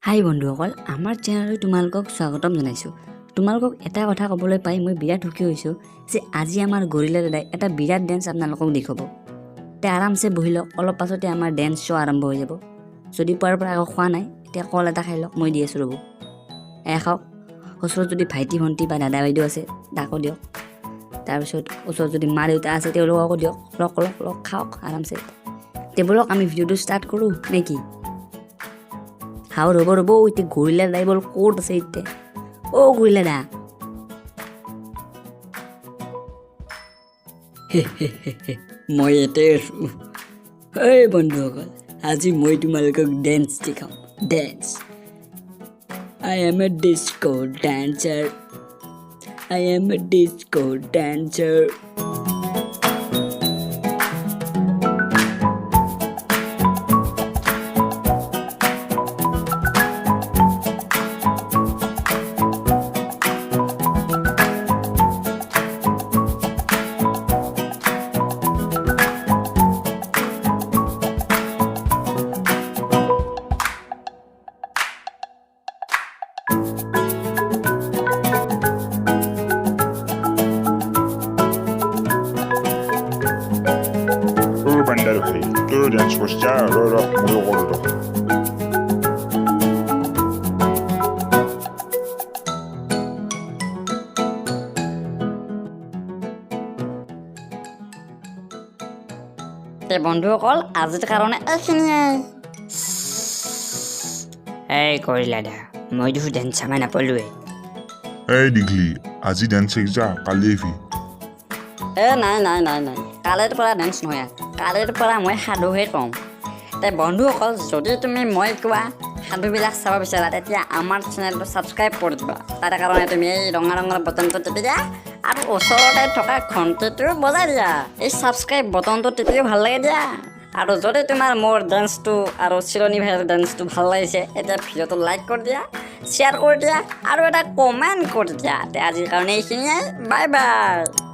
হাই বন্ধুসকল, আমাৰ চেনেললৈ তোমালোকক স্বাগতম জনাইছোঁ। তোমালোকক এটা কথা ক'বলৈ পাই মই বিৰাট সুখী হৈছোঁ যে আজি আমাৰ গৰিলা দাদাই এটা বিৰাট ডেন্স আপোনালোকক দেখুৱাব। তে আৰামছে বহি লওক, অলপ পাছতে আমাৰ ডেন্স শ্ব' আৰম্ভ হৈ যাব। যদি পুৱাৰ পৰা আকৌ খোৱা নাই এতিয়া কল এটা খাই লওক, মই দি আছোঁ ৰ'ব। খাওক। ওচৰত যদি ভাইটি ভণ্টি বা দাদা বাইদেউ আছে তাকো দিয়ক। তাৰপিছত ওচৰত যদি মা দেউতা আছে তেওঁলোককো দিয়ক। লওক খাওক আৰামছে। ব'লক আমি ভিডিঅ'টো ষ্টাৰ্ট কৰোঁ নে কি? হাও ৰ'ব এতিয়া গৰিলা দাই বল ক'ত আছে এতিয়া? অ' গৰিলা দা, মই ইয়াতে আছোঁ। এই বন্ধুসকল, আজি মই তোমালোকক ডেন্স দেখাম। Dance. I am a disco dancer. I am a disco dancer. Bandar ভাই তোর ডান্স করছা ময়ো করো বন্ধুসকল আজিৰ কাৰণে এইখিনিয়ে। এই গৰিলা দা, মই দেখোন ডেন্স চামাই নাপালোৱে। এই দিঘলি আজি ডান্স শিকছা কালি আহিবি। নাই কালিৰ পৰা ডেন্স নহয়, কালিৰ পৰা মই সাধুহে কওঁ। বন্ধুসকল, যদি তুমি মই কোৱা সাধুবিলাক চাব বিচাৰা তেতিয়া আমাৰ চেনেলটো ছাবস্ক্ৰাইব কৰি দিবা। তাৰ কাৰণে তুমি এই ৰঙা বটনটো টিপি দিয়া আৰু ওচৰতে থকা ঘণ্টিটো বজাই দিয়া। এই ছাবস্ক্ৰাইব বটনটো টিপিও ভাল লাগে দিয়া। আৰু যদি তোমাৰ মোৰ ডেন্সটো আৰু চিৰণী ভাইৰ ডেন্সটো ভাল লাগিছে এতিয়া ভিডিঅ'টো লাইক কৰি দিয়া, শ্বেয়াৰ কৰি দিয়া আৰু এটা কমেণ্ট কৰি দিয়া। আজিৰ কাৰণে এইখিনিয়ে, বাই বাই।